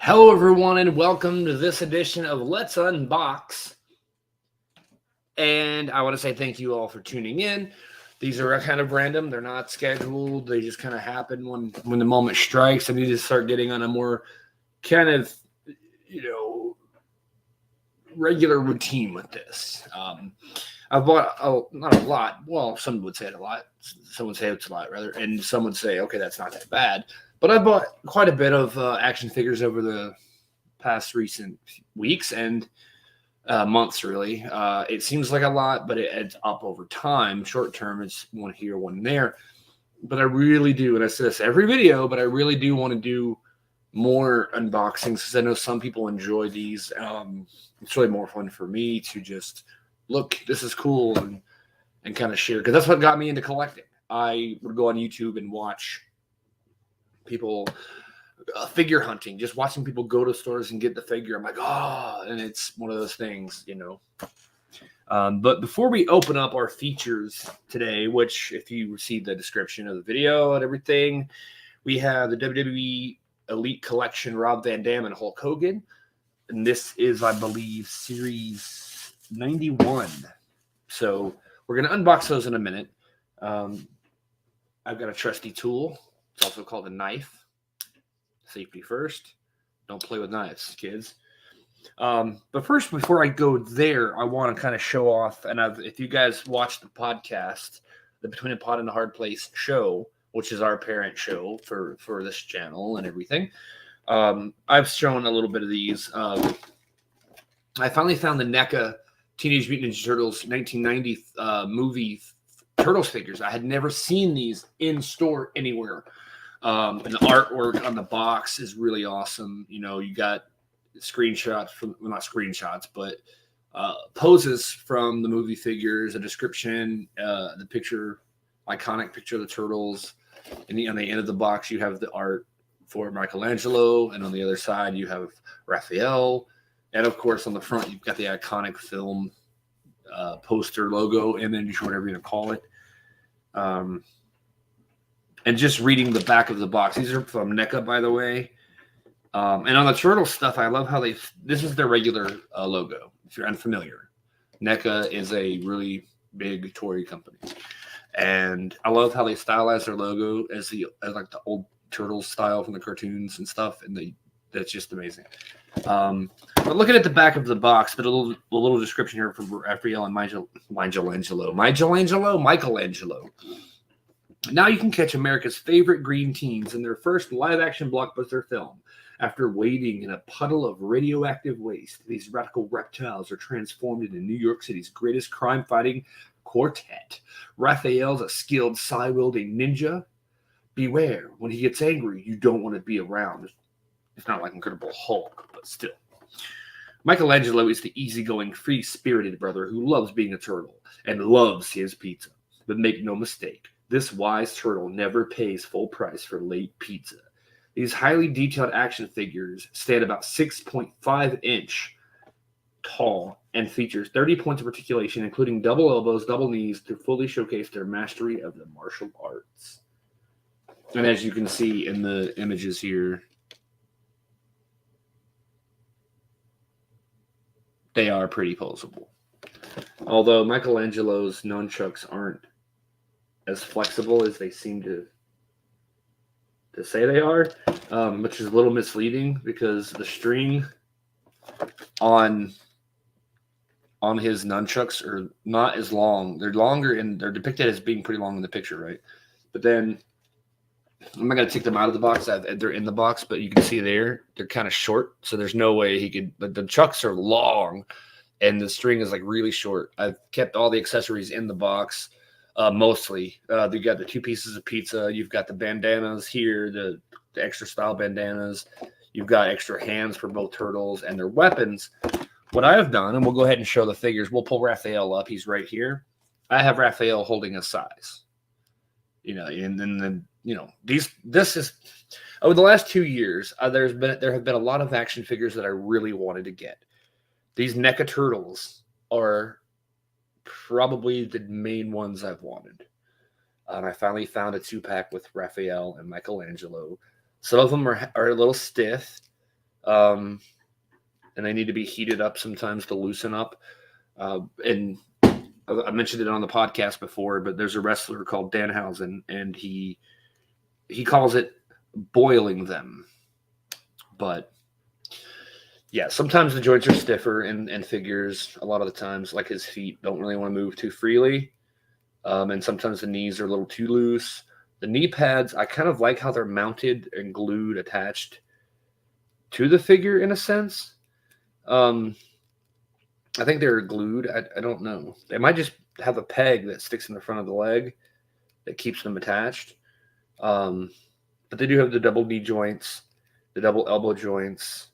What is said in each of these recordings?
Hello, everyone, and welcome to this edition of Let's Unbox. And I want to say thank you all for tuning in. These are kind of random. They're not scheduled. They just kind of happen when the moment strikes. I need to start getting on a more kind of, regular routine with this. I've bought not a lot. Well, some would say it a lot. Some would say it's a lot, rather. And some would say, okay, that's not that bad. But I bought quite a bit of action figures over the past recent weeks and months, really. It seems like a lot, but it adds up over time. Short term, it's one here, one there. But I really do, and I say this every video, but I really do want to do more unboxings because I know some people enjoy these. It's really more fun for me to just look, this is cool, and kind of share, because that's what got me into collecting. I would go on YouTube and watch people figure hunting, just watching people go to stores and get the figure. I'm like, oh, and it's one of those things, But before we open up our features today, which if you see the description of the video and everything, we have the WWE Elite Collection, Rob Van Dam and Hulk Hogan. And this is, I believe, Series 91. So we're going to unbox those in a minute. I've got a trusty tool. It's also called a knife. Safety first. Don't play with knives, kids. But first, before I go there, I want to kind of show off. And if you guys watch the podcast, the Between a Pod and a Hard Place show, which is our parent show for this channel and everything, I've shown a little bit of these. I finally found the NECA Teenage Mutant Ninja Turtles 1990 movie Turtles figures. I had never seen these in store anywhere. And the artwork on the box is really awesome. You got screenshots from, well, not screenshots, but poses from the movie figures, a description, the picture, iconic picture of the turtles. And on the end of the box, you have the art for Michelangelo, and on the other side, you have Raphael. And of course, on the front, you've got the iconic film poster, logo, image, whatever you're going to call it. And just reading the back of the box. These are from NECA, by the way. And on the turtle stuff, I love how this is their regular logo, if you're unfamiliar. NECA is a really big toy company. And I love how they stylize their logo as like the old Turtles style from the cartoons and stuff. And that's just amazing. But looking at the back of the box, but a little description here from Raphael and Michelangelo. Now you can catch America's favorite green teens in their first live-action blockbuster film. After wading in a puddle of radioactive waste, these radical reptiles are transformed into New York City's greatest crime-fighting quartet. Raphael's a skilled psi-wielding ninja. Beware, when he gets angry, you don't want to be around. It's not like Incredible Hulk, but still. Michelangelo is the easygoing, free-spirited brother who loves being a turtle and loves his pizza. But make no mistake, this wise turtle never pays full price for late pizza. These highly detailed action figures stand about 6.5 inch tall and features 30 points of articulation, including double elbows, double knees, to fully showcase their mastery of the martial arts. And as you can see in the images here, they are pretty posable. Although Michelangelo's nunchucks aren't as flexible as they seem to say they are, which is a little misleading because the string on his nunchucks are not as long. They're longer, and they're depicted as being pretty long in the picture, right? But then I'm not going to take them out of the box. They're in the box, but you can see they're kind of short, so there's no way he could. But the chucks are long, and the string is like really short. I've kept all the accessories in the box. Mostly, you got the 2 pieces of pizza. You've got the bandanas here, the extra style bandanas. You've got extra hands for both turtles and their weapons. What I have done, and we'll go ahead and show the figures. We'll pull Raphael up. He's right here. I have Raphael holding a size. And then this is over the last 2 years. There have been a lot of action figures that I really wanted to get. These NECA turtles are probably the main ones I've wanted. And I finally found a 2-pack with Raphael and Michelangelo. Some of them are a little stiff. and they need to be heated up sometimes to loosen up. And I mentioned it on the podcast before, but there's a wrestler called Danhausen, and he calls it boiling them. But yeah, sometimes the joints are stiffer in figures. A lot of the times, like his feet don't really want to move too freely. And sometimes the knees are a little too loose. The knee pads, I kind of like how they're mounted and glued, attached to the figure in a sense. I think they're glued. I don't know. They might just have a peg that sticks in the front of the leg that keeps them attached. But they do have the double knee joints, the double elbow joints,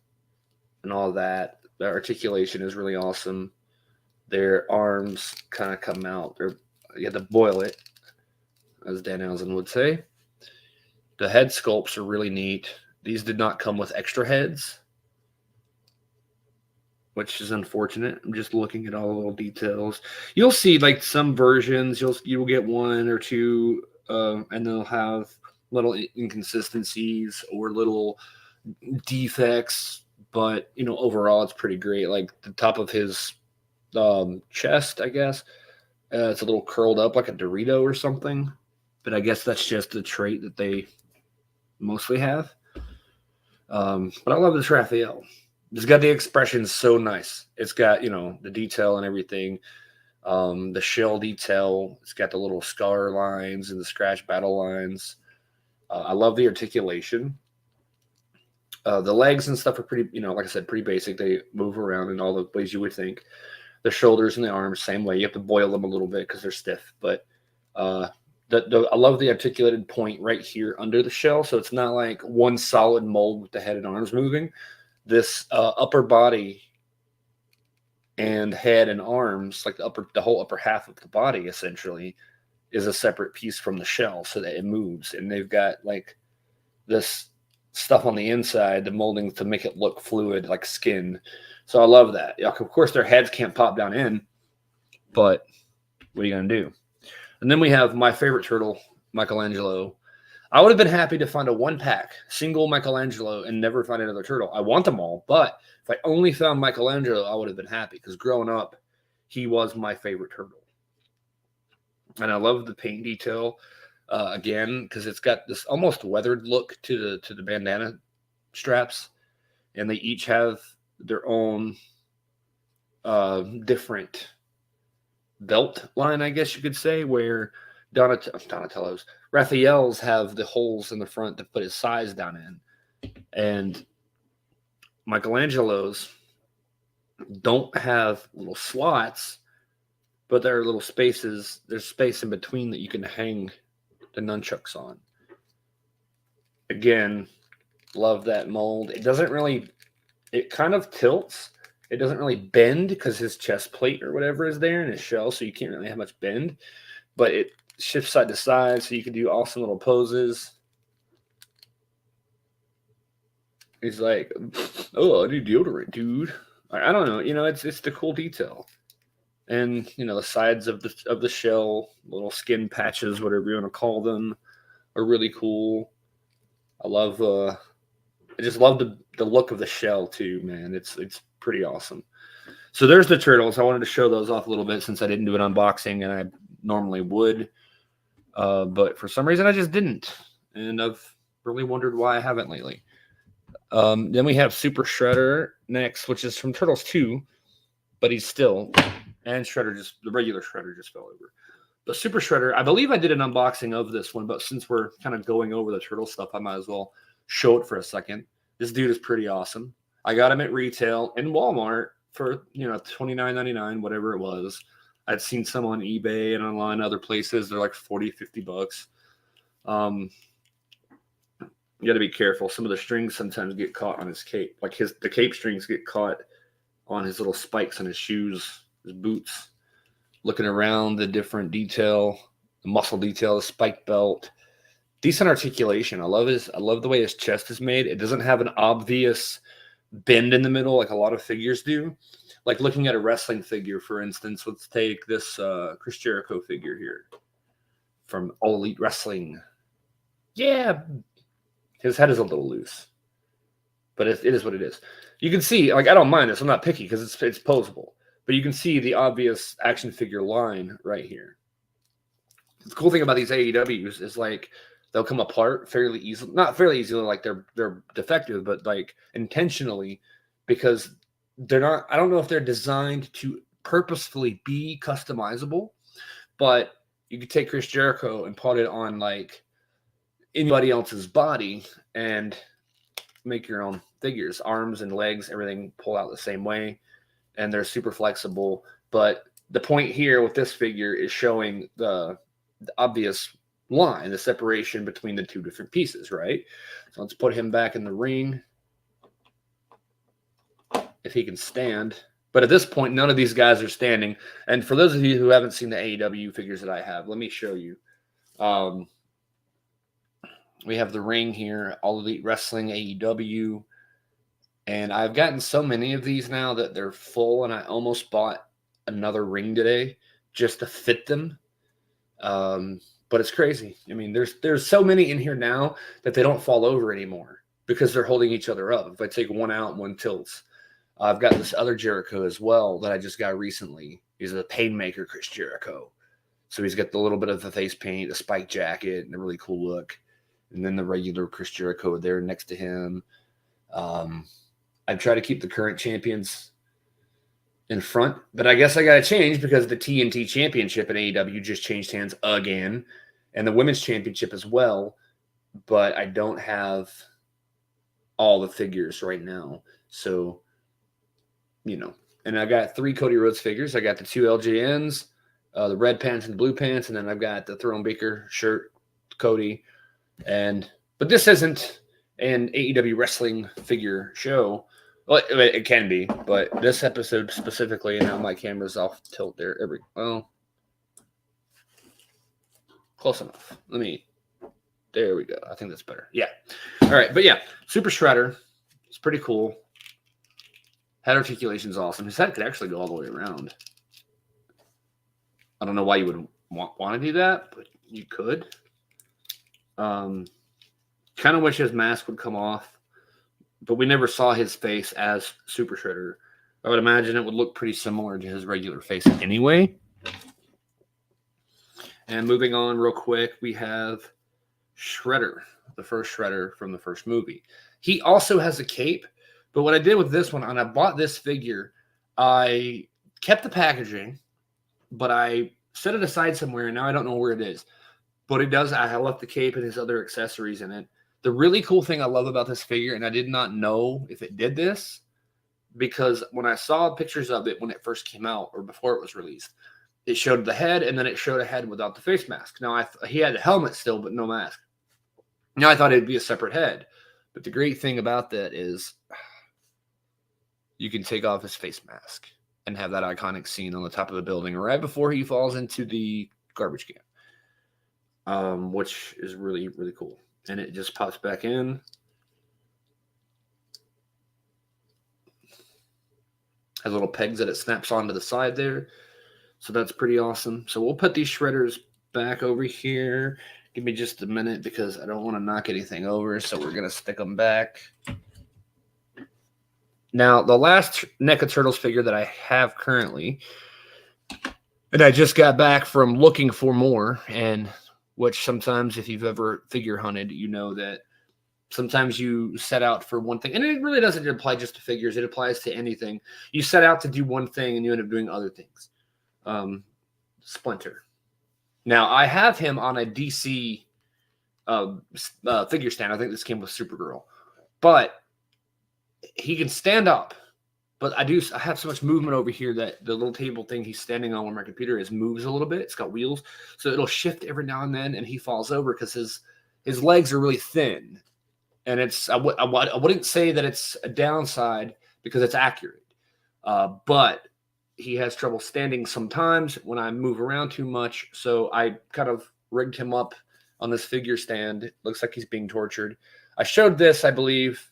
and all of that. Their articulation is really awesome. Their arms kind of come out. You have to boil it, as Danhausen would say. The head sculpts are really neat. These did not come with extra heads, which is unfortunate. I'm just looking at all the little details. You'll see, like, some versions, you'll get one or two, and they'll have little inconsistencies or little defects. But, overall, it's pretty great. Like, the top of his chest, I guess, it's a little curled up like a Dorito or something. But I guess that's just a trait that they mostly have. But I love this Raphael. It's got the expressions so nice. It's got, the detail and everything. The shell detail. It's got the little scar lines and the scratch battle lines. I love the articulation. The legs and stuff are pretty, like I said, pretty basic. They move around in all the ways you would think. The shoulders and the arms, same way. You have to boil them a little bit because they're stiff. But I love the articulated point right here under the shell. So it's not like one solid mold with the head and arms moving. This upper body and head and arms, like the whole upper half of the body, essentially, is a separate piece from the shell so that it moves. And they've got like this stuff on the inside, the molding to make it look fluid, like skin. So I love that. Of course, their heads can't pop down in, but what are you going to do? And then we have my favorite turtle, Michelangelo. I would have been happy to find a one-pack, single Michelangelo, and never find another turtle. I want them all, but if I only found Michelangelo, I would have been happy because growing up, he was my favorite turtle. And I love the paint detail, again, because it's got this almost weathered look to the bandana straps, and they each have their own different belt line, I guess you could say, where Donatello's, Raphael's have the holes in the front to put his size down in. And Michelangelo's don't have little slots, but there are little spaces. There's space in between that you can hang the nunchucks on. Again, love that mold. It kind of tilts. It doesn't really bend because his chest plate or whatever is there in his shell, so you can't really have much bend. But it shifts side to side, so you can do awesome little poses. He's like, "Oh, I need deodorant, dude." I don't know. It's the cool detail, and the sides of the shell, little skin patches, whatever you want to call them, are really cool. I just love the look of the shell too, man. It's pretty awesome. So there's the turtles. I wanted to show those off a little bit since I didn't do an unboxing, and I normally would. But for some reason, I just didn't. And I've really wondered why I haven't lately. Then we have Super Shredder next, which is from Turtles 2. But he's still... And the regular Shredder just fell over. But Super Shredder, I believe I did an unboxing of this one. But since we're kind of going over the turtle stuff, I might as well show it for a second. This dude is pretty awesome. I got him at retail in Walmart for, $29.99, whatever it was. I'd seen some on eBay and online other places. They're like $40, $50. You got to be careful. Some of the strings sometimes get caught on his cape. Like the cape strings get caught on his little spikes on his shoes, his boots. Looking around the different detail, the muscle detail, the spike belt. Decent articulation. I love the way his chest is made. It doesn't have an obvious bend in the middle like a lot of figures do. Like looking at a wrestling figure, for instance, let's take this Chris Jericho figure here from All Elite Wrestling. Yeah, his head is a little loose, but it is what it is. You can see, like, I don't mind this. I'm not picky because it's posable. But you can see the obvious action figure line right here. The cool thing about these AEWs is, like, they'll come apart fairly easily. Not fairly easily, like they're defective, but, like, intentionally, because they're not, I don't know if they're designed to purposefully be customizable, but you could take Chris Jericho and put it on, like, anybody else's body and make your own figures. Arms and legs, everything pull out the same way, and they're super flexible. But the point here with this figure is showing the obvious line, the separation between the two different pieces, right? So let's put him back in the ring if he can stand. But at this point, none of these guys are standing. And for those of you who haven't seen the AEW figures that I have, let me show you. We have the ring here, All Elite Wrestling AEW. And I've gotten so many of these now that they're full, and I almost bought another ring today just to fit them. But it's crazy. I mean, there's so many in here now that they don't fall over anymore because they're holding each other up. If I take one out, one tilts. I've got this other Jericho as well that I just got recently. He's a Painmaker Chris Jericho. So he's got the little bit of the face paint, the spike jacket, and a really cool look. And then the regular Chris Jericho there next to him. I've tried to keep the current champions in front, but I guess I got to change because the TNT Championship in AEW just changed hands again, and the Women's Championship as well, but I don't have all the figures right now. So, you know, and I got 3 Cody Rhodes figures. I got the 2 LJNs, the red pants and blue pants, and then I've got the Throne Baker shirt, Cody. But this isn't an AEW wrestling figure show. Well, it can be, but this episode specifically, and now my camera's off tilt there. Well, close enough. There we go. I think that's better. Yeah. All right. But yeah, Super Shredder. It's pretty cool. Head articulation's awesome. His head could actually go all the way around. I don't know why you would want to do that, but you could. Kind of wish his mask would come off, but we never saw his face as Super Shredder. I would imagine it would look pretty similar to his regular face anyway. And moving on real quick, we have Shredder, the first Shredder from the first movie. He also has a cape, but what I did with this one, and I bought this figure, I kept the packaging, but I set it aside somewhere, and now I don't know where it is. But it does, I left the cape and his other accessories in it. The really cool thing I love about this figure, and I did not know if it did this, because when I saw pictures of it when it first came out, or before it was released, it showed the head, and then it showed a head without the face mask. Now, he had a helmet still, but no mask. Now, I thought it'd be a separate head. But the great thing about that is you can take off his face mask and have that iconic scene on the top of the building right before he falls into the garbage can, which is really, really cool. And it just pops back in. Has little pegs that it snaps onto the side there. So that's pretty awesome. So we'll put these shredders back over here. Give me just a minute because I don't want to knock anything over. So we're going to stick them back. Now, the last NECA Turtles figure that I have currently, and I just got back from looking for more, and which sometimes if you've ever figure hunted, you know that sometimes you set out for one thing, and it really doesn't apply just to figures. It applies to anything. You set out to do one thing, and you end up doing other things. Splinter. Now, I have him on a DC figure stand. I think this came with Supergirl. But he can stand up. But I have so much movement over here that the little table thing he's standing on where my computer is moves a little bit. It's got wheels. So it'll shift every now and then, and he falls over because his legs are really thin. And I wouldn't say that it's a downside because it's accurate. But he has trouble standing sometimes when I move around too much. So I kind of rigged him up on this figure stand. It looks like he's being tortured. I showed this, I believe,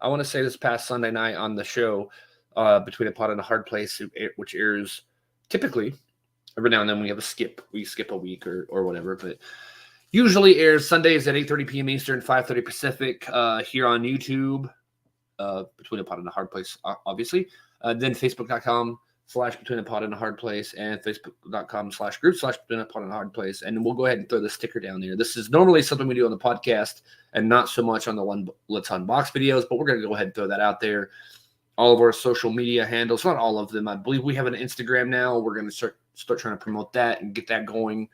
I want to say this past Sunday night on the show, Between a Pot and a Hard Place, which airs typically every now and then. We have a skip. We skip a week or whatever, but usually airs Sundays at 8:30 p.m. Eastern, 5:30 Pacific, here on YouTube. Between a Pot and a Hard Place, obviously. Then Facebook.com/Between a Pot and a Hard Place, and Facebook.com/group/Between a Pot and a Hard Place. And we'll go ahead and throw the sticker down there. This is normally something we do on the podcast and not so much on the Let's Unbox videos, but we're going to go ahead and throw that out there. All of our social media handles, not all of them. I believe we have an Instagram now. We're going to start trying to promote that and get that going.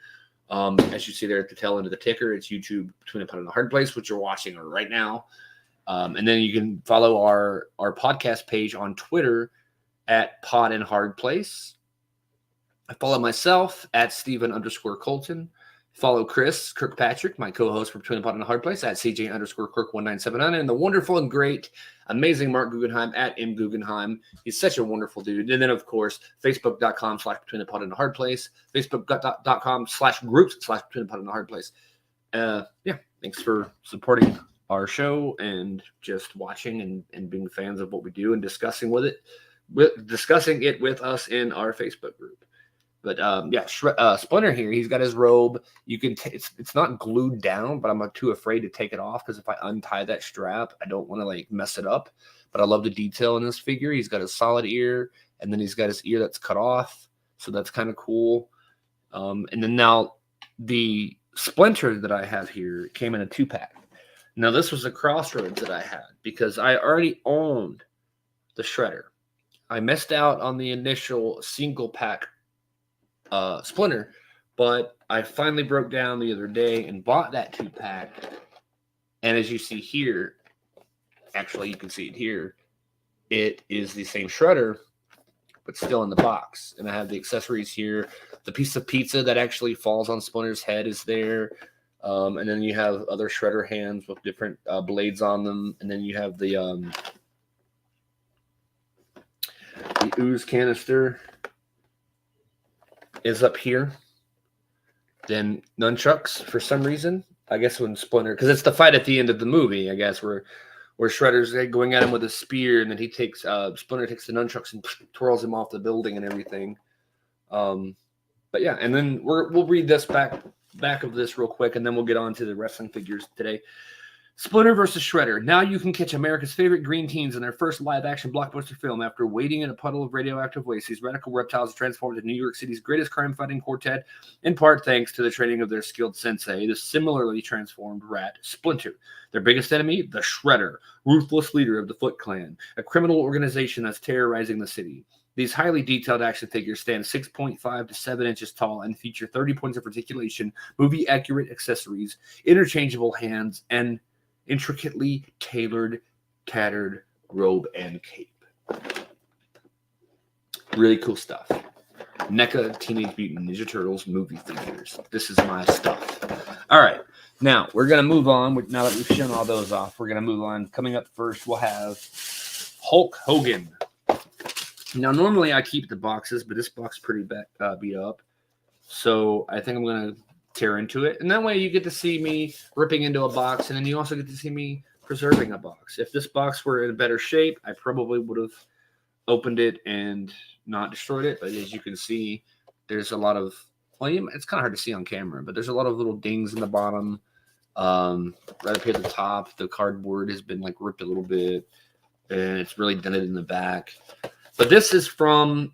As you see there at the tail end of the ticker, it's YouTube Between a Pot and a Hard Place, which you're watching right now. And then you can follow our podcast page on Twitter at Pod and Hard Place. I follow myself at Steven_Colton. Follow Chris Kirkpatrick, my co-host for Between a Pot and a Hard Place, at CJ_Kirk1979, and the wonderful and great, amazing Mark Guggenheim at M Guggenheim. He's such a wonderful dude. And then, of course, Facebook.com/Between a Pot and a Hard Place, Facebook.com/groups/Between a Pot and a Hard Place. Thanks for supporting our show and just watching and being fans of what we do and discussing it with us in our Facebook group. But Splinter here, he's got his robe. You can it's not glued down, but I'm too afraid to take it off because if I untie that strap, I don't want to mess it up. But I love the detail in this figure. He's got a solid ear, and then he's got his ear that's cut off, so that's kind of cool. And then now the Splinter that I have here came in a 2-pack. Now this was a crossroads that I had because I already owned the Shredder. I missed out on the initial single pack Splinter, but I finally broke down the other day and bought that 2-pack. And as you see here, actually you can see it here, it is the same Shredder, but still in the box. And I have the accessories here. The piece of pizza that actually falls on Splinter's head is there. And then you have other Shredder hands with different blades on them. And then you have the ooze canister is up here. Then nunchucks for some reason. I guess when Splinter, because it's the fight at the end of the movie, I guess, where Shredder's going at him with a spear, and then he takes Splinter takes the nunchucks and twirls him off the building and everything. But yeah, and then we'll read this back of this real quick, and then we'll get on to the wrestling figures today. Splinter versus Shredder. Now you can catch America's favorite green teens in their first live-action blockbuster film after wading in a puddle of radioactive waste. These radical reptiles are transformed into New York City's greatest crime-fighting quartet, in part thanks to the training of their skilled sensei, the similarly transformed rat Splinter. Their biggest enemy, the Shredder, ruthless leader of the Foot Clan, a criminal organization that's terrorizing the city. These highly detailed action figures stand 6.5 to 7 inches tall and feature 30 points of articulation, movie-accurate accessories, interchangeable hands, and intricately tailored, tattered robe and cape. Really cool stuff. NECA Teenage Mutant Ninja Turtles movie figures. This is my stuff. All right. Now, we're going to move on. Now that we've shown all those off, we're going to move on. Coming up first, we'll have Hulk Hogan. Now, normally I keep the boxes, but this box is pretty beat up. So I think I'm going to tear into it. And that way you get to see me ripping into a box, and then you also get to see me preserving a box. If this box were in a better shape, I probably would have opened it and not destroyed it. But as you can see, there's a lot of, it's kind of hard to see on camera, but there's a lot of little dings in the bottom. Right up here at the top, the cardboard has been ripped a little bit, and it's really dented in the back. But this is from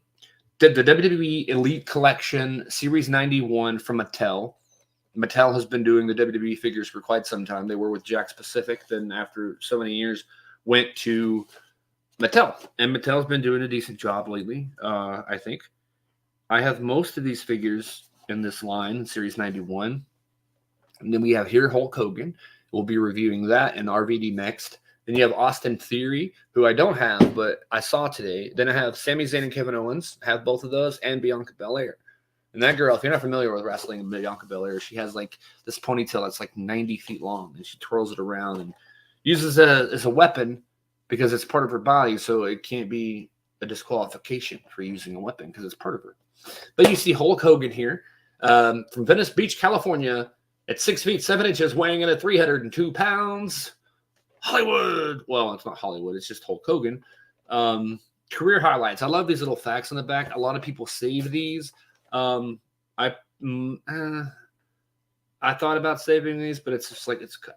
the WWE Elite Collection Series 91 from Mattel. Mattel has been doing the WWE figures for quite some time. They were with Jakks Pacific, then after so many years, went to Mattel. And Mattel's been doing a decent job lately, I think. I have most of these figures in this line, Series 91. And then we have here Hulk Hogan. We'll be reviewing that in RVD next. Then you have Austin Theory, who I don't have, but I saw today. Then I have Sami Zayn and Kevin Owens. I have both of those, and Bianca Belair. And that girl, if you're not familiar with wrestling and Bianca Belair, she has this ponytail that's 90 feet long, and she twirls it around and uses it as a weapon because it's part of her body, so it can't be a disqualification for using a weapon because it's part of her. But you see Hulk Hogan here from Venice Beach, California, at 6 feet 7 inches, weighing in at 302 pounds. Hollywood. Well, it's not Hollywood. It's just Hulk Hogan. Career highlights. I love these little facts on the back. A lot of people save these. I thought about saving these, but it's just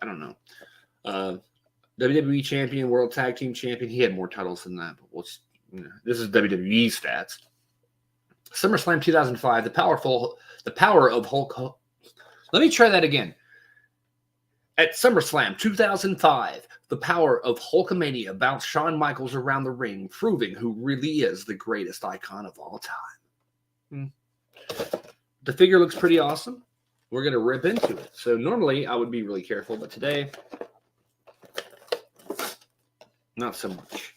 I don't know. WWE champion, World Tag Team champion. He had more titles than that, but this is WWE stats. SummerSlam 2005, the power of Hulk Hogan. Let me try that again. At SummerSlam 2005, the power of Hulkamania bounced Shawn Michaels around the ring, proving who really is the greatest icon of all time. The figure looks pretty awesome. We're going to rip into it. So normally I would be really careful, but today, not so much.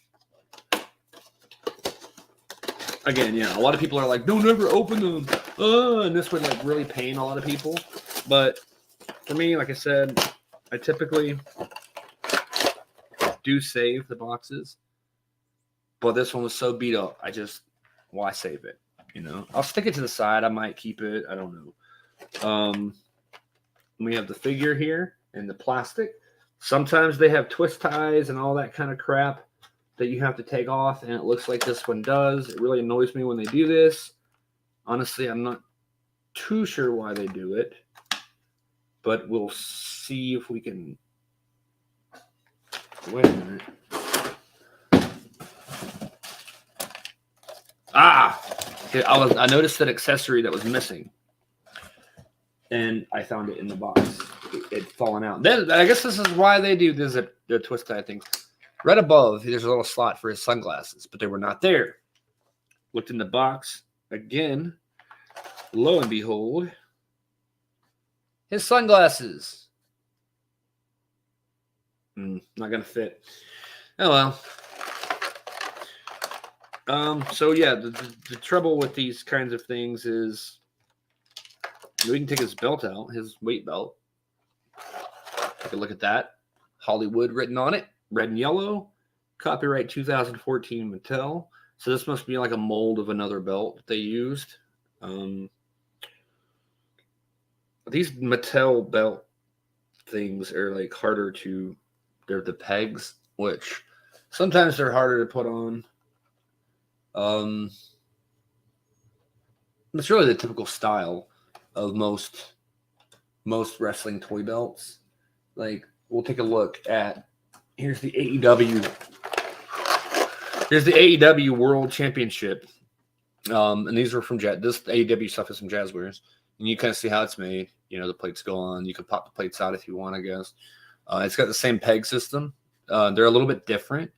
Again, yeah, a lot of people are like, don't ever open them. And this would like really pain a lot of people. But for me, like I said, I typically do save the boxes. But this one was so beat up, why save it? I'll stick it to the side. I might keep it. I don't know. We have the figure here and the plastic. Sometimes they have twist ties and all that kind of crap that you have to take off, and it looks like this one does. It really annoys me when they do this. Honestly, I'm not too sure why they do it, but we'll see if we can. Wait a minute. I noticed that accessory that was missing, and I found it in the box. It had fallen out. Then I guess this is why they do this. The twist tie thing. Right above, there's a little slot for his sunglasses, but they were not there. Looked in the box again. Lo and behold, his sunglasses. Not gonna fit. Oh well. So yeah, the trouble with these kinds of things is we can take his belt out, his weight belt. Take a look at that. Hollywood written on it, red and yellow. Copyright 2014 Mattel. So this must be like a mold of another belt that they used. These Mattel belt things are like harder to. They're the pegs, which sometimes they're harder to put on. It's really the typical style of most wrestling toy belts. Like, we'll take a look at, here's the AEW. Here's the AEW World Championship. And these are from this AEW stuff is from Jazzwares. And you kind of see how it's made. The plates go on. You can pop the plates out if you want, I guess. It's got the same peg system. They're a little bit different.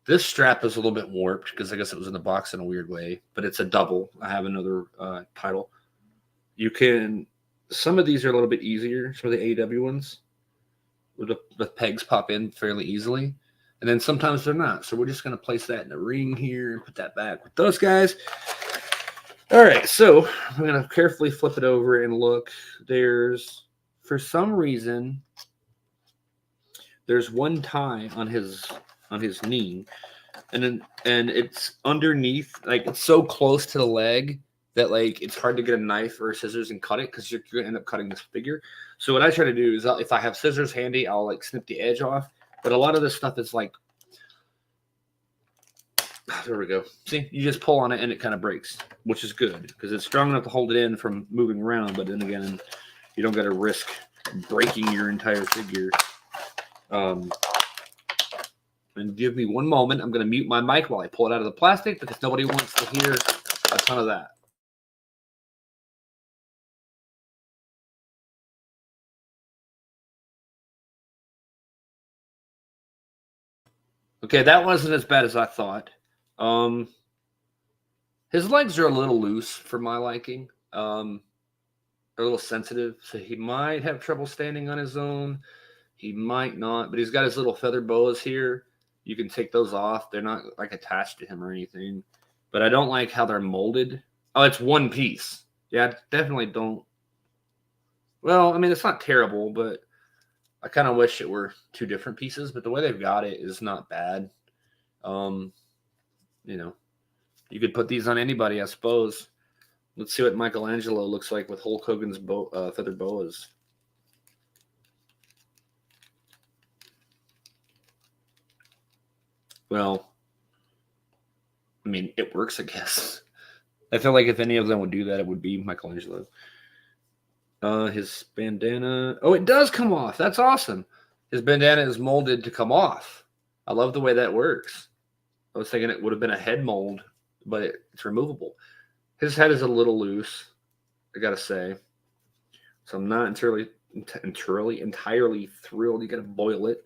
This strap is a little bit warped because I guess it was in the box in a weird way, but it's a double. I have another title. Some of these are a little bit easier, some of the AEW ones, where the pegs pop in fairly easily, and then sometimes they're not. So we're just going to place that in the ring here and put that back with those guys. All right, so I'm going to carefully flip it over and look. For some reason, there's one tie on his knee, and it's underneath, like it's so close to the leg that like it's hard to get a knife or scissors and cut it because you're gonna end up cutting this figure. So what I try to do is if I have scissors handy, I'll like snip the edge off. But a lot of this stuff is like, there we go. See, you just pull on it and it kind of breaks, which is good because it's strong enough to hold it in from moving around. But then again, you don't got to risk breaking your entire figure. And give me one moment. I'm going to mute my mic while I pull it out of the plastic because nobody wants to hear a ton of that. Okay, that wasn't as bad as I thought. His legs are a little loose for my liking. They're a little sensitive, so he might have trouble standing on his own. He might not, but he's got his little feather boas here. You can take those off. They're not like attached to him or anything. But I don't like how they're molded. Oh, it's one piece. Yeah, I definitely don't. Well, I mean, it's not terrible, but I kind of wish it were two different pieces. But the way they've got it is not bad. You could put these on anybody, I suppose. Let's see what Michelangelo looks like with Hulk Hogan's feather boas. Well, I mean, it works, I guess. I feel like if any of them would do that, it would be Michelangelo. His bandana. Oh, it does come off. That's awesome. His bandana is molded to come off. I love the way that works. I was thinking it would have been a head mold, but it's removable. His head is a little loose, I gotta say. So I'm not entirely thrilled. You gotta boil it.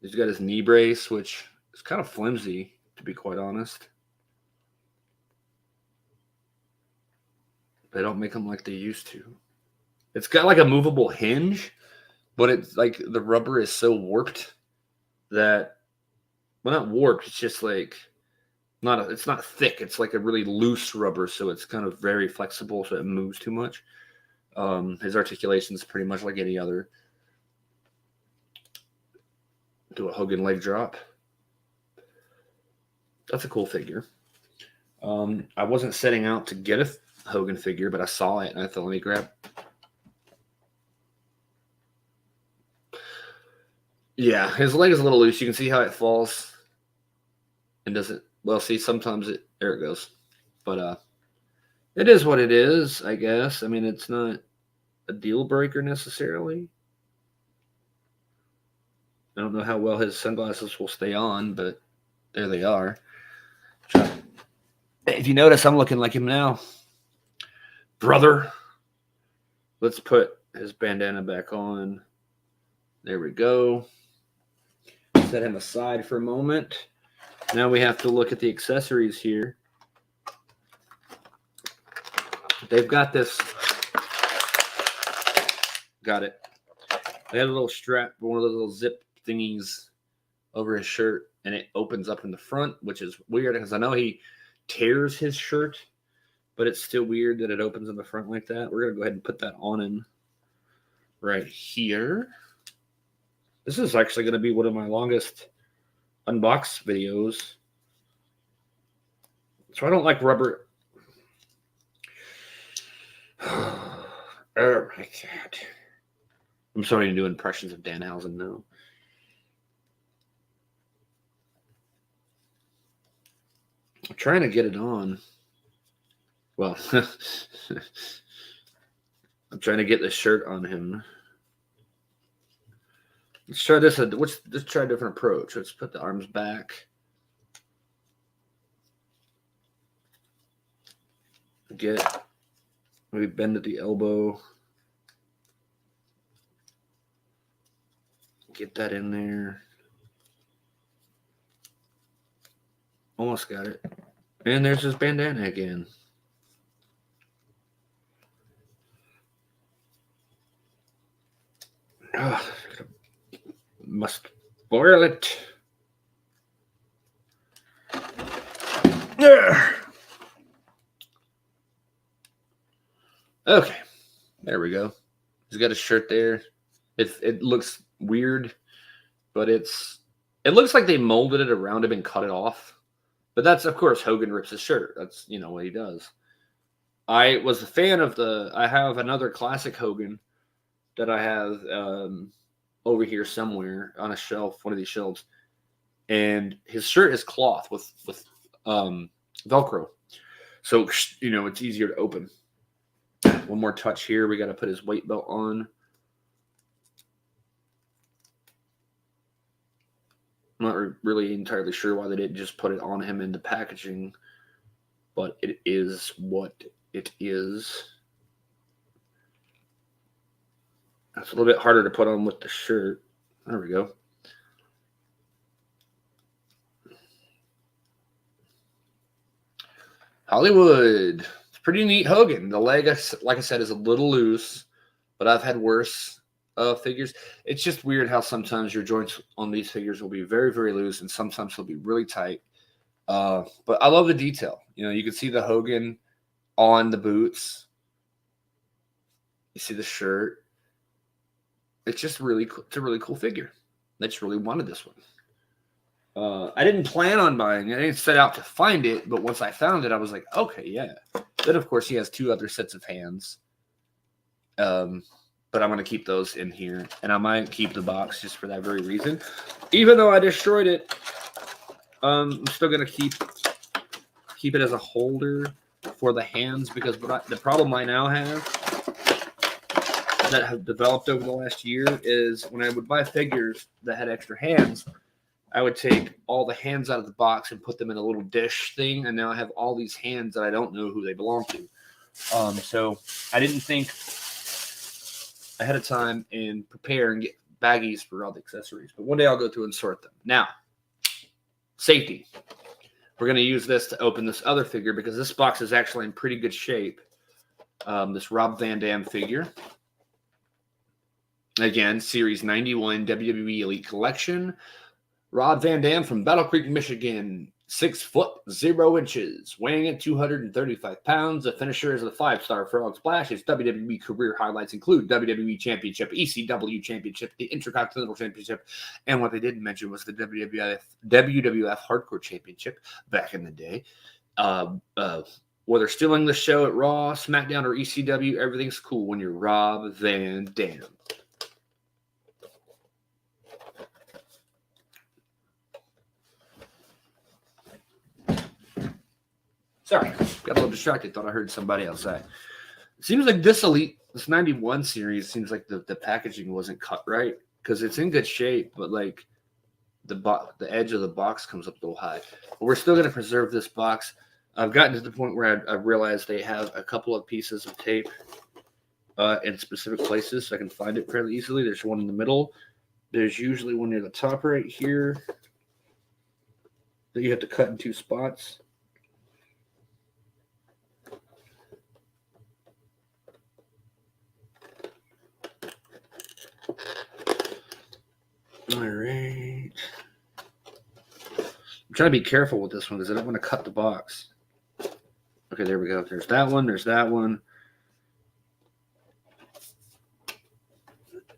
He's got his knee brace, which is kind of flimsy, to be quite honest. They don't make them like they used to. It's got like a movable hinge, but it's like the rubber is so warped that, well, not warped. It's just like it's not thick. It's like a really loose rubber, so it's kind of very flexible, so it moves too much. His articulation is pretty much like any other. Do a Hogan leg drop. That's a cool figure. I wasn't setting out to get a Hogan figure, but I saw it and I thought, let me grab. Yeah, his leg is a little loose. You can see how it falls and doesn't. Well, see, sometimes there it goes. But it is what it is, I guess. I mean, it's not a deal breaker necessarily. I don't know how well his sunglasses will stay on, but there they are. If you notice, I'm looking like him now. Brother. Let's put his bandana back on. There we go. Set him aside for a moment. Now we have to look at the accessories here. They've got this. Got it. They had a little strap, one of those little zip thingies over his shirt, and it opens up in the front, which is weird because I know he tears his shirt, but it's still weird that it opens in the front like that. We're going to go ahead and put that on him right here. This is actually going to be one of my longest unbox videos. So I don't like rubber. Oh my God. I'm starting to do impressions of Danhausen now. I'm trying to get it on. Well, I'm trying to get the shirt on him. Let's try this. Let's try a different approach. Let's put the arms back. Maybe bend at the elbow. Get that in there. Almost got it. And there's his bandana again. Must boil it. Okay, there we go. He's got a shirt there. It looks weird, but it looks like they molded it around him and cut it off. But that's, of course, Hogan rips his shirt. That's, what he does. I was a fan of I have another classic Hogan that I have over here somewhere on a shelf, one of these shelves. And his shirt is cloth with Velcro. So, it's easier to open. One more touch here. We got to put his weight belt on. I'm not really entirely sure why they didn't just put it on him in the packaging, but it is what it is. That's a little bit harder to put on with the shirt. There we go. Hollywood. It's pretty neat Hogan. The leg, like I said, is a little loose, but I've had worse figures. It's just weird how sometimes your joints on these figures will be very, very loose, and sometimes they'll be really tight. But I love the detail. You can see the Hogan on the boots. You see the shirt. It's just really cool. It's a really cool figure. I just really wanted this one. I didn't plan on buying it. I didn't set out to find it, but once I found it, I was like, okay, yeah. Then, of course, he has two other sets of hands. But I'm going to keep those in here. And I might keep the box just for that very reason. Even though I destroyed it, I'm still going to keep it as a holder. for the hands, because the problem I now have that have developed over the last year is when I would buy figures that had extra hands, I would take all the hands out of the box and put them in a little dish thing, and now I have all these hands that I don't know who they belong to. So I didn't think ahead of time and prepare and get baggies for all the accessories. But one day I'll go through and sort them. Now, safety. We're going to use this to open this other figure because this box is actually in pretty good shape. This Rob Van Dam figure. Again, Series 91 WWE Elite Collection. Rob Van Dam from Battle Creek, Michigan. 6 foot 0 inches, weighing at 235 pounds. The finisher is a 5-star frog splash. His WWE career highlights include WWE Championship, ECW Championship, the Intercontinental Championship, and what they didn't mention was the WWF Hardcore Championship back in the day. Whether stealing the show at Raw, SmackDown, or ECW, everything's cool when you're Rob Van Dam. Sorry, got a little distracted. Thought I heard somebody outside. It seems like this 91 series seems like the packaging wasn't cut right because it's in good shape, but like the edge of the box comes up a little high. But we're still going to preserve this box. I've gotten to the point where I realized they have a couple of pieces of tape in specific places, so I can find it fairly easily. There's one in the middle. There's usually one near the top right here that you have to cut in 2 spots. All right. I'm trying to be careful with this one because I don't want to cut the box. Okay, there we go. There's that one. There's that one.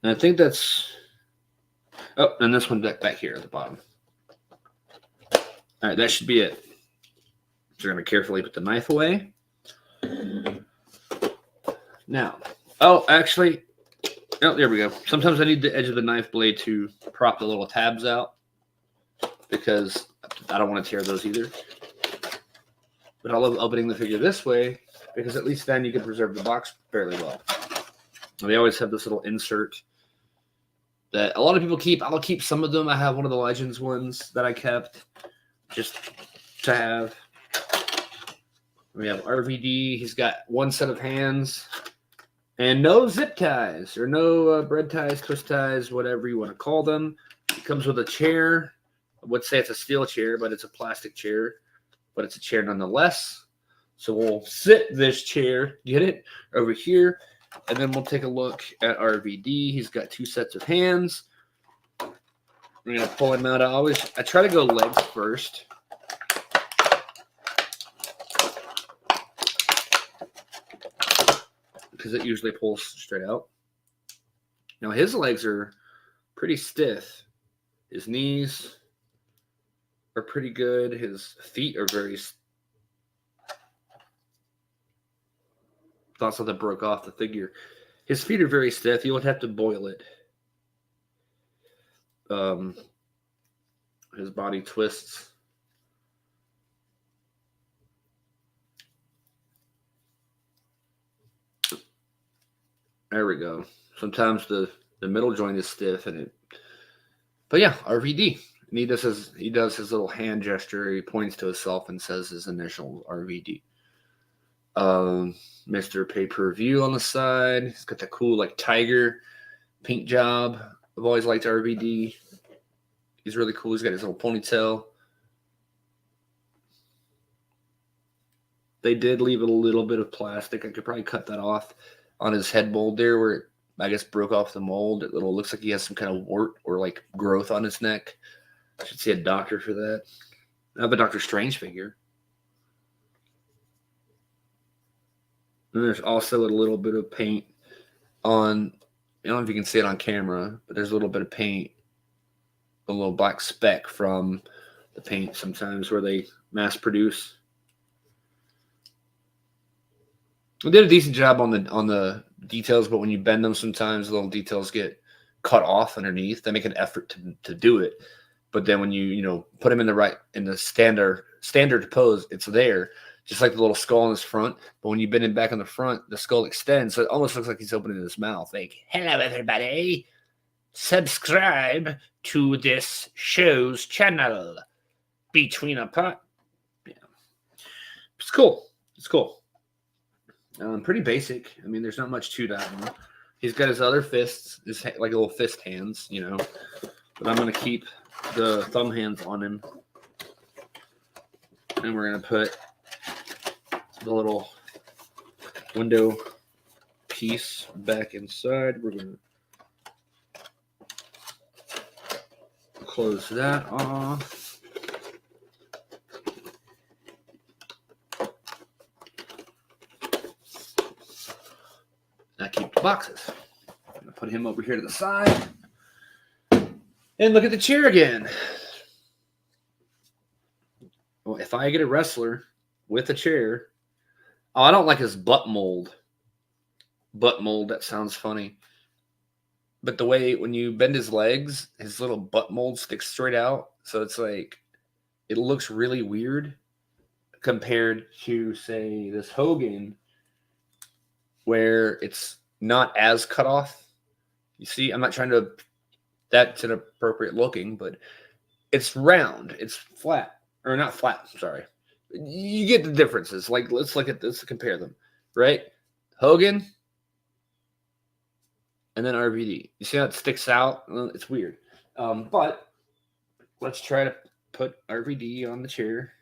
And I think that's... Oh, and this one back here at the bottom. All right, that should be it. So we're going to carefully put the knife away. Now, oh, actually... Oh, there we go. Sometimes I need the edge of the knife blade to prop the little tabs out because I don't want to tear those either. But I love opening the figure this way because at least then you can preserve the box fairly well. And they always have this little insert that a lot of people keep. I'll keep some of them. I have one of the Legends ones that I kept just to have. We have RVD. He's got one set of hands. And no zip ties or no bread ties, twist ties, whatever you want to call them. It comes with a chair. I would say it's a steel chair, but it's a plastic chair. But it's a chair nonetheless. So we'll sit this chair, get it, over here. And then we'll take a look at RVD. He's got 2 sets of hands. We're going to pull him out. I try to go legs first. Because it usually pulls straight out. Now his legs are pretty stiff. His knees are pretty good. His feet are very... Thought something broke off the figure. His feet are very stiff. You would have to boil it. His body twists. There we go. Sometimes the middle joint is stiff but yeah, RVD. And he does his little hand gesture. He points to himself and says his initial RVD. Mr. Pay-Per-View on the side. He's got the cool like tiger paint job. I've always liked RVD. He's really cool. He's got his little ponytail. They did leave a little bit of plastic. I could probably cut that off on his head mold there where it, I guess, broke off the mold. It looks like he has some kind of wart or like growth on his neck. I should see a doctor for that. I have a Doctor Strange figure. And there's also a little bit of paint on, I don't know if you can see it on camera, but there's a little bit of paint, a little black speck from the paint sometimes where they mass produce. We did a decent job on the details, but when you bend them, sometimes the little details get cut off underneath. They make an effort to do it, but then when you put them in the standard pose, it's there. just like the little skull on his front. But when you bend him back on the front, the skull extends, so it almost looks like he's opening his mouth. Like, hello, everybody. Subscribe to this show's channel. Between a pot. Yeah. It's cool. It's cool. Pretty basic. I mean, there's not much to that one. He's got his other fists, like little fist hands, you know. But I'm going to keep the thumb hands on him. And we're going to put the little window piece back inside. We're going to close that off. I keep the boxes. I'm going to put him over here to the side. And look at the chair again. Well, if I get a wrestler with a chair. Oh, I don't like his butt mold. Butt mold, that sounds funny. But the way when you bend his legs, his little butt mold sticks straight out. So it's like, it looks really weird compared to, say, this Hogan, where it's not as cut off. You see, I'm not trying to, that's inappropriate looking, but it's round. It's flat. Or not flat, sorry. You get the differences. Like, let's look at this, compare them, right? Hogan and then RVD. You see how it sticks out? Well, it's weird. But let's try to put RVD on the chair.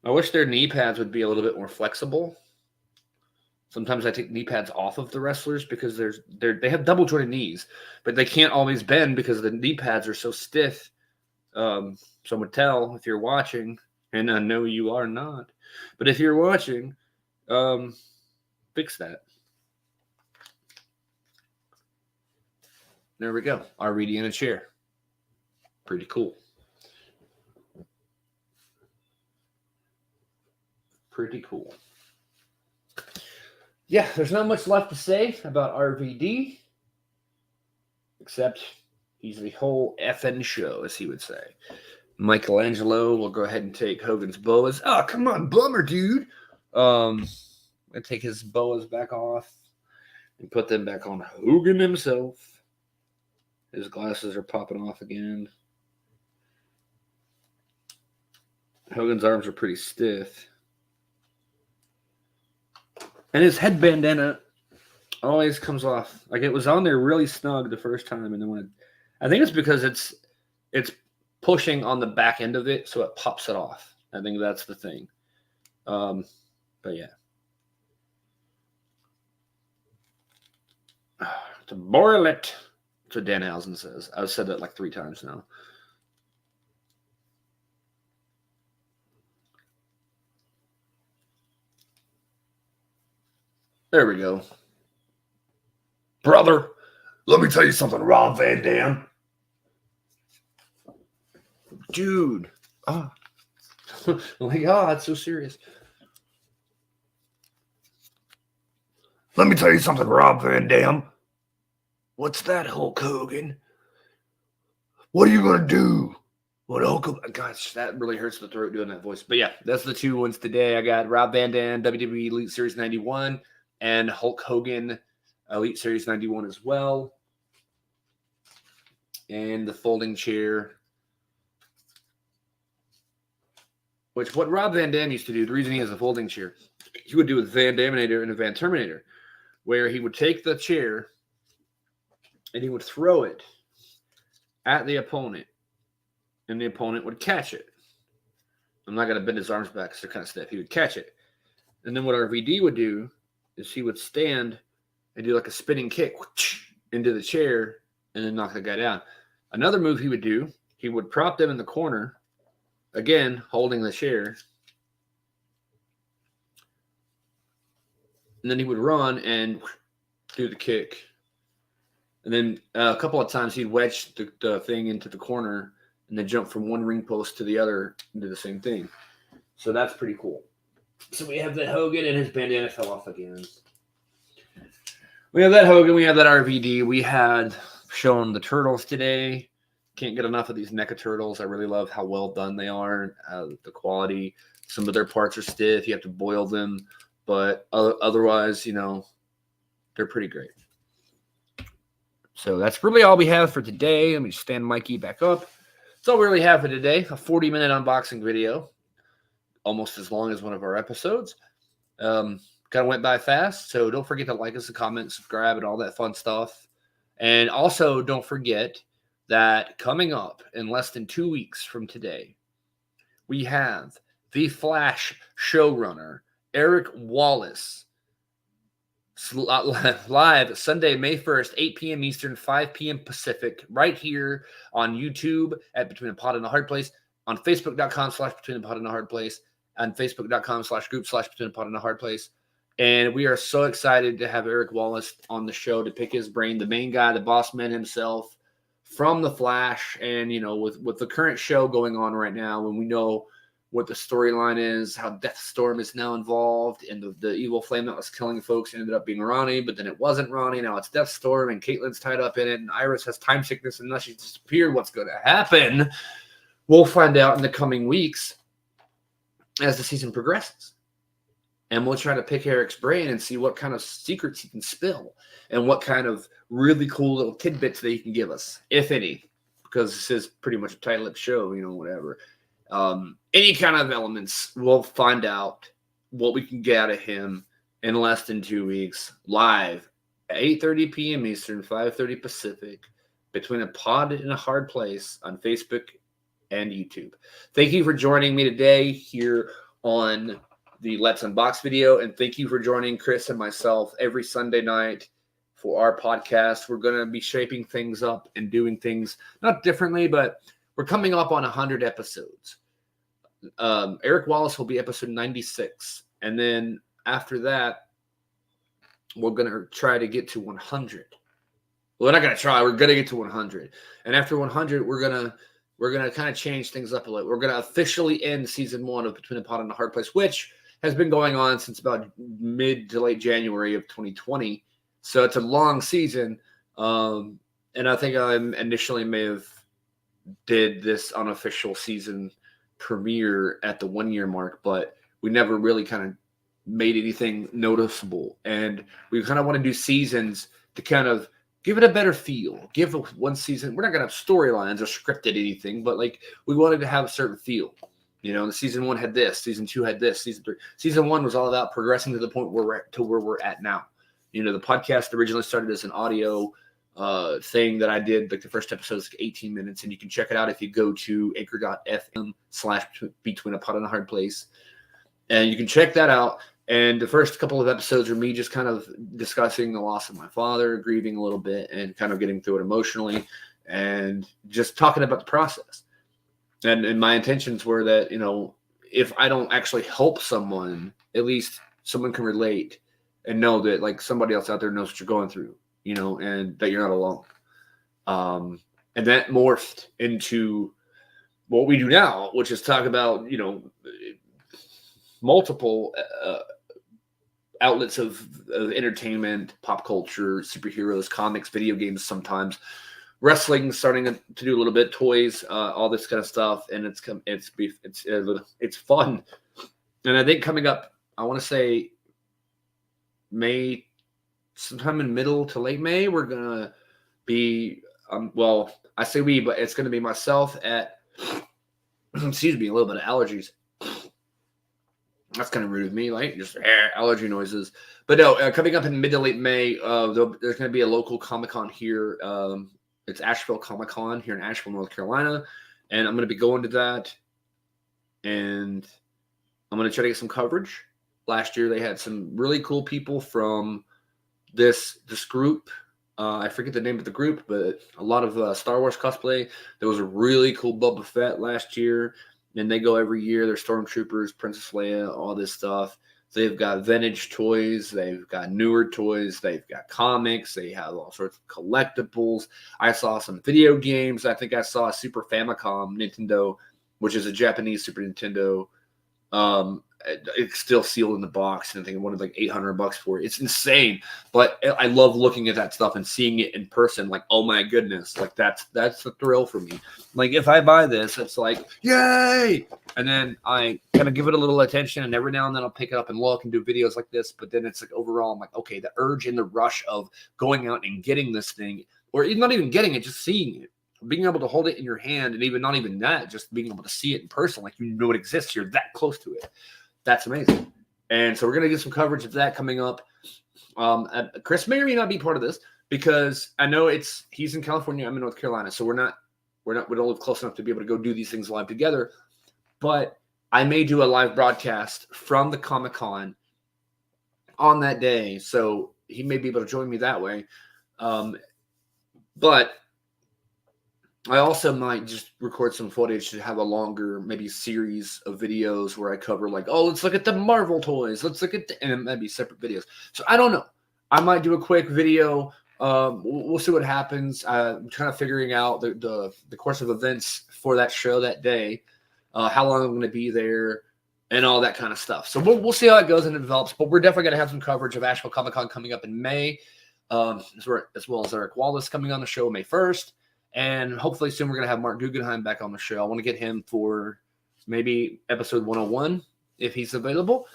I wish their knee pads would be a little bit more flexible. Sometimes I take knee pads off of the wrestlers because they have double jointed knees, but they can't always bend because the knee pads are so stiff. Some would tell if you're watching, and I know you are not, but if you're watching, fix that. There we go. RVD in a chair. Pretty cool. Pretty cool. Yeah, there's not much left to say about RVD, except he's the whole effing show, as he would say. Michelangelo will go ahead and take Hogan's boas. Oh, come on, bummer, dude. I take his boas back off and put them back on Hogan himself. His glasses are popping off again. Hogan's arms are pretty stiff. And his head bandana always comes off. Like, it was on there really snug the first time, and then when I think it's because it's pushing on the back end of it, so it pops it off. I think that's the thing. But yeah. To boil it. That's what Danhausen says. I've said that like 3 times now. There we go. Brother, let me tell you something, Rob Van Dam. Dude. Oh. Like, oh, it's so serious. Let me tell you something, Rob Van Dam. What's that, Hulk Hogan? What are you going to do? What Hulk Hogan? Gosh, that really hurts the throat doing that voice. But yeah, that's the 2 ones today. I got Rob Van Dam, WWE Elite Series 91, and Hulk Hogan, Elite Series 91 as well. And the folding chair. Which, what Rob Van Dam used to do, the reason he has a folding chair, he would do with Van Daminator and a Van Terminator, where he would take the chair and he would throw it at the opponent, and the opponent would catch it. I'm not going to bend his arms back because they're kind of stiff. He would catch it. And then what RVD would do is he would stand and do like a spinning kick into the chair and then knock the guy down. Another move he would do, he would prop them in the corner, again, holding the chair. And then he would run and do the kick. And then a couple of times he'd wedge the thing into the corner and then jump from one ring post to the other and do the same thing. So that's pretty cool. So we have that Hogan, and his bandana fell off again. We have that Hogan. We have that RVD. We had shown the turtles today. Can't get enough of these NECA turtles. I really love how well done they are. The quality. Some of their parts are stiff. You have to boil them. But otherwise, they're pretty great. So that's really all we have for today. Let me stand Mikey back up. That's all we really have for today. A 40-minute unboxing video. Almost as long as one of our episodes. Kind of went by fast. So don't forget to like us, comment, subscribe, and all that fun stuff. And also don't forget that coming up in less than 2 weeks from today, we have the Flash showrunner, Eric Wallace, live Sunday, May 1st, 8 p.m. Eastern, 5 p.m. Pacific, right here on YouTube at Between a Pot and a Hard Place, on Facebook.com/Between a Pot and a Hard Place, and Facebook.com/group/Between a Pot and a Hard Place. And we are so excited to have Eric Wallace on the show to pick his brain, the main guy, the boss man himself from The Flash. And, with the current show going on right now, when we know what the storyline is, how Deathstorm is now involved, and the evil flame that was killing folks ended up being Ronnie, but then it wasn't Ronnie. Now it's Deathstorm, and Caitlyn's tied up in it, and Iris has time sickness, and now she's disappeared. What's going to happen? We'll find out in the coming weeks as the season progresses. And we'll try to pick Eric's brain and see what kind of secrets he can spill and what kind of really cool little tidbits that he can give us, if any, because this is pretty much a tight-lipped show, whatever. Any kind of elements, we'll find out what we can get out of him in less than 2 weeks, live at 8:30 p.m. Eastern, 5:30 Pacific, Between a Pod and a Hard Place on Facebook and YouTube. Thank you for joining me today here on the Let's Unbox video, and thank you for joining Chris and myself every Sunday night for our podcast. We're going to be shaping things up and doing things not differently, but we're coming up on 100 episodes. Eric Wallace will be episode 96, and then after that, we're going to try to get to 100. Well, we're not going to try. We're going to get to 100, and after 100, we're gonna kind of change things up a little. We're going to officially end season 1 of Between a Pot and a Hard Place, which has been going on since about mid to late January of 2020. So it's a long season. And I think I initially may have did this unofficial season premiere at the 1 year mark, but we never really kind of made anything noticeable. And we kind of want to do seasons to kind of give it a better feel. Give one season. We're not going to have storylines or scripted anything, but we wanted to have a certain feel. The season 1 had this, season 2 had this, season 3. Season 1 was all about progressing to the point where we're at now. The podcast originally started as an audio thing that I did. The first episode is 18 minutes, and you can check it out if you go to anchor.fm/Between a Pot and a Hard Place. And you can check that out. And the first couple of episodes are me just kind of discussing the loss of my father, grieving a little bit, and kind of getting through it emotionally, and just talking about the process. And my intentions were that, if I don't actually help someone, at least someone can relate and know that somebody else out there knows what you're going through, and that you're not alone. And that morphed into what we do now, which is talk about, multiple outlets of entertainment, pop culture, superheroes, comics, video games, sometimes wrestling, starting to do a little bit, toys, all this kind of stuff, and it's fun. And I think coming up, I want to say May, sometime in middle to late May, we're gonna be I say we, but it's gonna be myself at excuse me, a little bit of allergies. That's kind of rude of me, just allergy noises. But no, coming up in mid to late May, there's going to be a local Comic-Con here. It's Asheville Comic-Con here in Asheville, North Carolina. And I'm going to be going to that. And I'm going to try to get some coverage. Last year, they had some really cool people from this group. I forget the name of the group, but a lot of Star Wars cosplay. There was a really cool Boba Fett last year. And they go every year. They're Stormtroopers, Princess Leia, all this stuff. They've got vintage toys. They've got newer toys. They've got comics. They have all sorts of collectibles. I saw some video games. I think I saw a Super Famicom Nintendo, which is a Japanese Super Nintendo. It's still sealed in the box, and I think I wanted $800 for it. It's insane, but I love looking at that stuff and seeing it in person. Oh my goodness, that's the thrill for me. If I buy this, it's yay! And then I kind of give it a little attention, and every now and then I'll pick it up and look and do videos like this. But then it's like overall, I'm like, okay, the urge and the rush of going out and getting this thing, or even not even getting it, just seeing it, being able to hold it in your hand, and even not even that, just being able to see it in person, like you know it exists, you're that close to it. That's amazing. And so we're gonna get some coverage of that coming up. Chris may or may not be part of this because I know he's in California, I'm in North Carolina, so we don't live close enough to be able to go do these things live together. But I may do a live broadcast from the Comic-Con on that day, so he may be able to join me that way. But I also might just record some footage to have a longer, maybe series of videos where I cover like, oh, let's look at the Marvel toys. Let's look at and it might be separate videos. So I don't know. I might do a quick video. We'll see what happens. I'm kind of figuring out the course of events for that show that day. How long I'm going to be there, and all that kind of stuff. So we'll see how it goes and it develops. But we're definitely going to have some coverage of Asheville Comic-Con coming up in May, as well as Eric Wallace coming on the show May 1st. And hopefully soon we're going to have Mark Guggenheim back on the show. I want to get him for maybe episode 101 if he's available.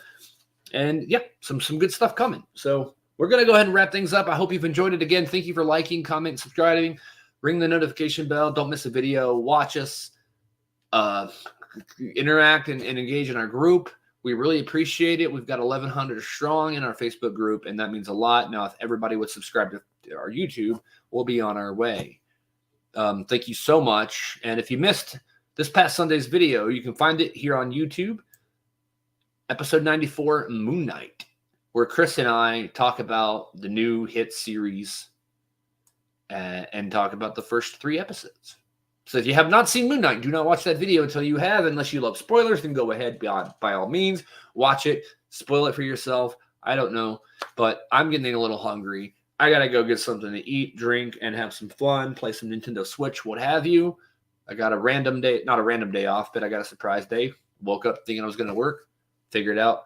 And, yeah, some good stuff coming. So we're going to go ahead and wrap things up. I hope you've enjoyed it. Again, thank you for liking, commenting, subscribing. Ring the notification bell. Don't miss a video. Watch us. Interact and engage in our group. We really appreciate it. We've got 1,100 strong in our Facebook group, and that means a lot. Now, if everybody would subscribe to our YouTube, we'll be on our way. Thank you so much. And if you missed this past Sunday's video, you can find it here on YouTube. Episode 94, Moon Knight, where Chris and I talk about the new hit series and talk about the first 3 episodes. So if you have not seen Moon Knight, do not watch that video until you have. Unless you love spoilers, then go ahead, by all means. Watch it. Spoil it for yourself. I don't know. But I'm getting a little hungry. I got to go get something to eat, drink, and have some fun. Play some Nintendo Switch, what have you. I got a random day. Not a random day off, but I got a surprise day. Woke up thinking I was going to work. Figured out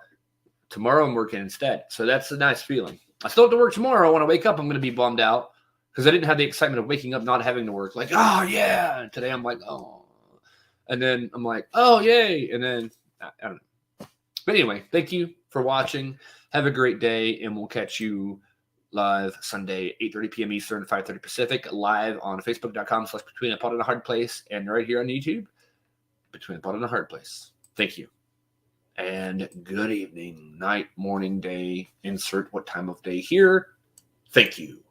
tomorrow I'm working instead. So that's a nice feeling. I still have to work tomorrow. When I wake up, I'm going to be bummed out. Because I didn't have the excitement of waking up, not having to work. Like, oh, yeah. And today I'm like, oh. And then I'm like, oh, yay. And then, I don't know. But anyway, thank you for watching. Have a great day. And we'll catch you live Sunday, 8:30 p.m. Eastern, 5:30 Pacific. Live on Facebook.com/Between a Pot and a Hard Place. And right here on YouTube, Between a Pot and a Hard Place. Thank you. And good evening, night, morning, day. Insert what time of day here. Thank you.